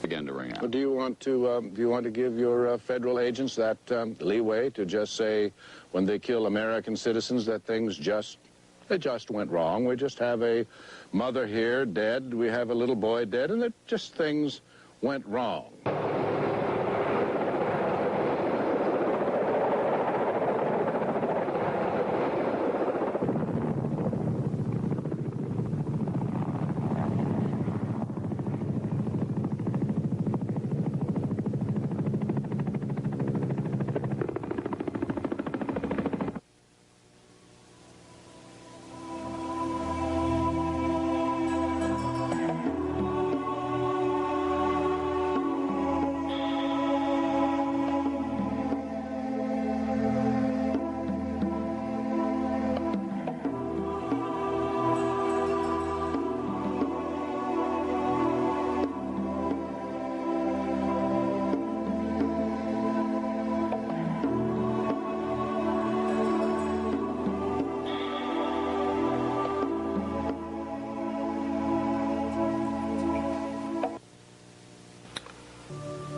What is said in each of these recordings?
began to ring out. Well, do you want to give your federal agents that leeway to just say when they kill American citizens that things just went wrong? We just have a mother here dead, we have a little boy dead, and it just things went wrong.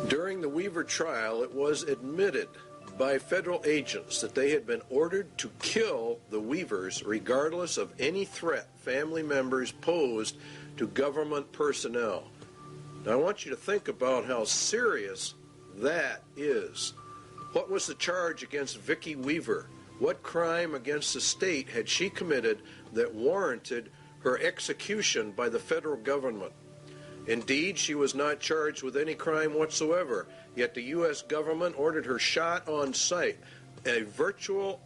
During the Weaver trial, it was admitted by federal agents that they had been ordered to kill the Weavers regardless of any threat family members posed to government personnel. Now, I want you to think about how serious that is. What was the charge against Vicki Weaver? What crime against the state had she committed that warranted her execution by the federal government? Indeed, she was not charged with any crime whatsoever, yet the U.S. government ordered her shot on sight, a virtual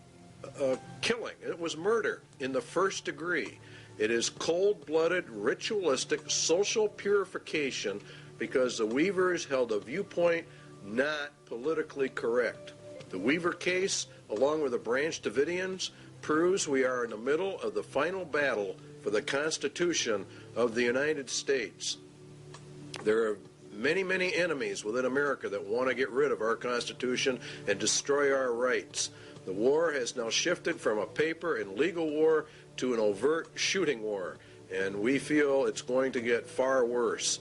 killing. It was murder in the first degree. It is cold-blooded, ritualistic, social purification because the Weavers held a viewpoint not politically correct. The Weaver case, along with the Branch Davidians, proves we are in the middle of the final battle for the Constitution of the United States. There are many, many enemies within America that want to get rid of our Constitution and destroy our rights. The war has now shifted from a paper and legal war to an overt shooting war, and we feel it's going to get far worse.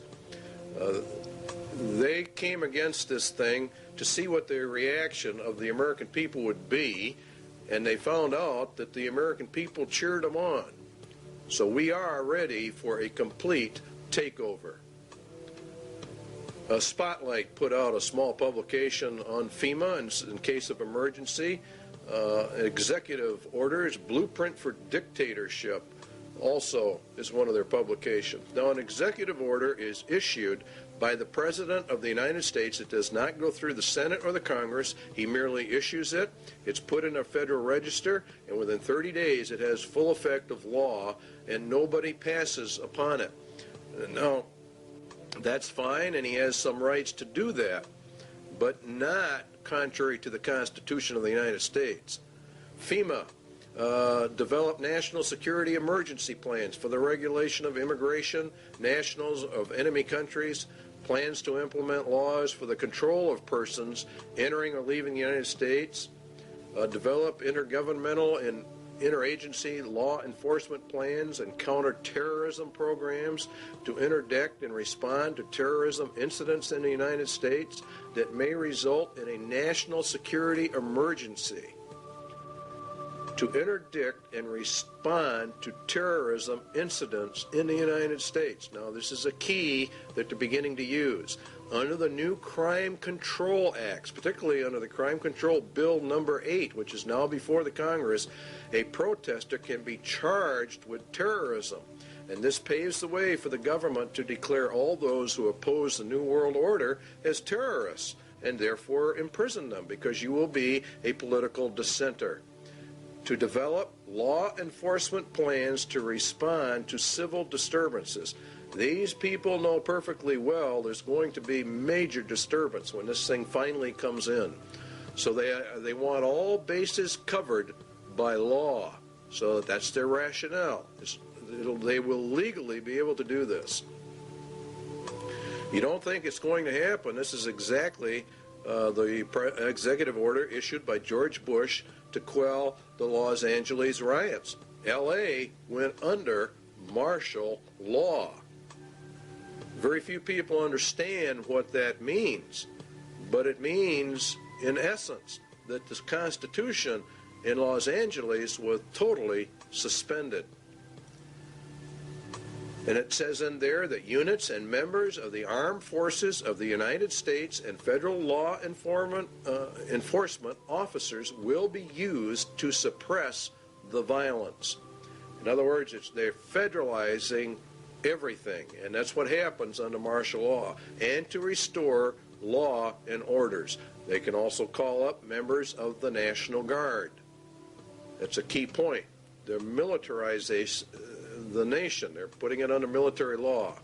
They came against this thing to see what the reaction of the American people would be, and they found out that the American people cheered them on. So we are ready for a complete takeover. Spotlight put out a small publication on FEMA in case of emergency. Executive orders, Blueprint for Dictatorship, also is one of their publications. Now, an executive order is issued by the President of the United States. It does not go through the Senate or the Congress. He merely issues it. It's put in a federal register, and within 30 days it has full effect of law, and nobody passes upon it. Now, that's fine, and he has some rights to do that, but not contrary to the Constitution of the United States. FEMA developed national security emergency plans for the regulation of immigration, nationals of enemy countries, plans to implement laws for the control of persons entering or leaving the United States, develop intergovernmental and interagency law enforcement plans and counterterrorism programs to interdict and respond to terrorism incidents in the United States that may result in a national security emergency. To interdict and respond to terrorism incidents in the United States. Now, this is a key that they're beginning to use. Under the new Crime Control Acts, particularly under the Crime Control Bill number 8, which is now before the Congress, a protester can be charged with terrorism. And this paves the way for the government to declare all those who oppose the New World Order as terrorists and therefore imprison them because you will be a political dissenter. To develop law enforcement plans to respond to civil disturbances. These people know perfectly well there's going to be major disturbance when this thing finally comes in. So they want all bases covered by law. So that's their rationale. They will legally be able to do this. You don't think it's going to happen. This is exactly the executive order issued by George Bush to quell the Los Angeles riots. L.A. went under martial law. Very few people understand what that means, but it means, in essence, that the Constitution in Los Angeles was totally suspended. And it says in there that units and members of the armed forces of the United States and federal law enforcement officers will be used to suppress the violence. In other words, they're federalizing everything, and that's what happens under martial law, and to restore law and orders. They can also call up members of the National Guard. That's a key point. They're militarizing the nation. They're putting it under military law.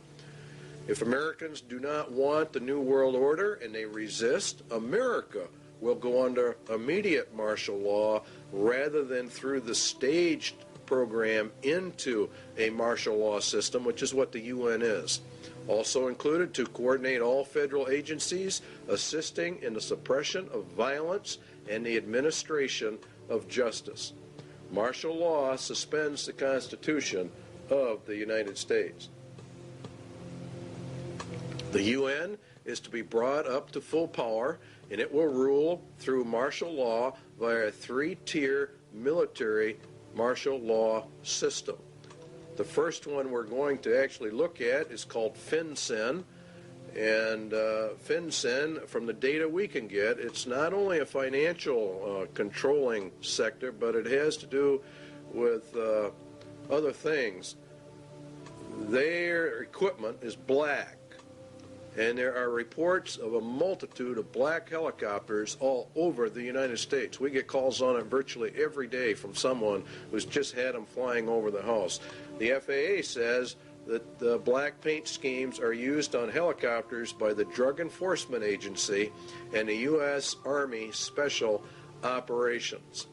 If Americans do not want the New World Order and they resist, America will go under immediate martial law rather than through the staged program into a martial law system, which is what the UN is. Also included to coordinate all federal agencies assisting in the suppression of violence and the administration of justice. Martial law suspends the Constitution of the United States. The UN is to be brought up to full power, and it will rule through martial law via a three-tier military martial law system. The first one we're going to actually look at is called FinCEN, and FinCEN, from the data we can get, it's not only a financial controlling sector, but it has to do with other things. Their equipment is black, and there are reports of a multitude of black helicopters all over the United States. We get calls on it virtually every day from someone who's just had them flying over the house. The FAA says that the black paint schemes are used on helicopters by the Drug Enforcement Agency and the U.S. Army Special Operations.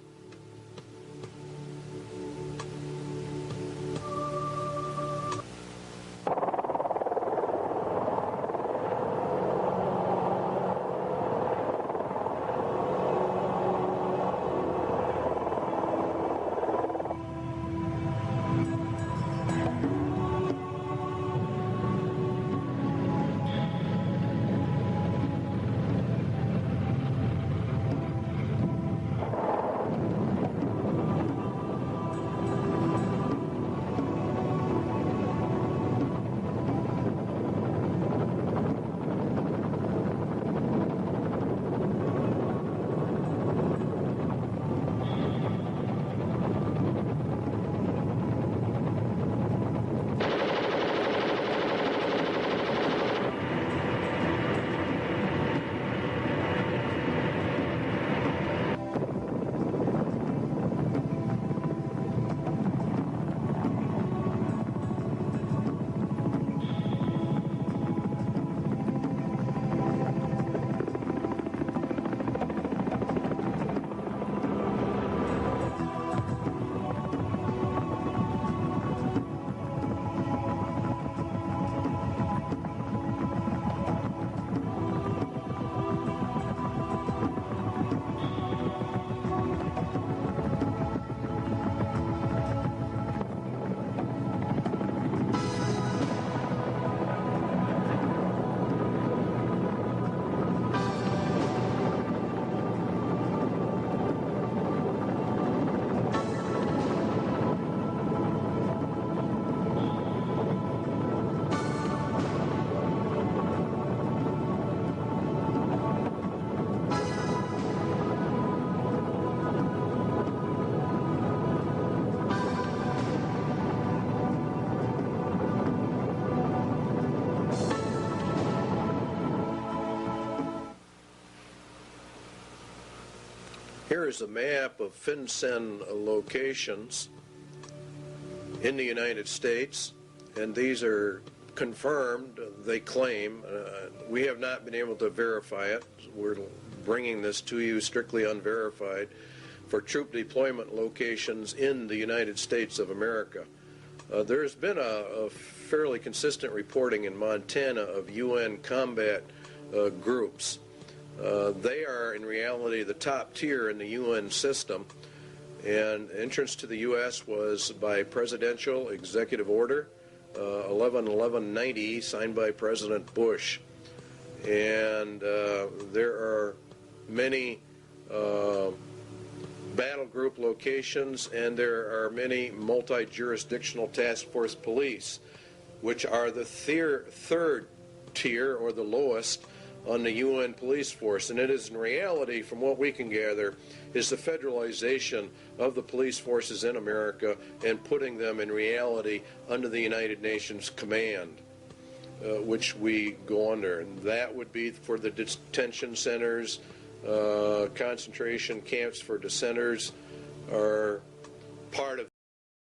Here is a map of FinCEN locations in the United States, and these are confirmed, they claim. We have not been able to verify it. We're bringing this to you strictly unverified for troop deployment locations in the United States of America. There's been a fairly consistent reporting in Montana of UN combat groups. They are, in reality, the top tier in the UN system, and entrance to the U.S. was by presidential executive order. 11/11/90, signed by President Bush. And there are many battle group locations, and there are many multi-jurisdictional task force police, which are the third tier, or the lowest, on the UN police force. And it is, in reality, from what we can gather, is the federalization of the police forces in America and putting them in reality under the United Nations command, which we go under. And that would be for the detention centers, concentration camps for dissenters are part of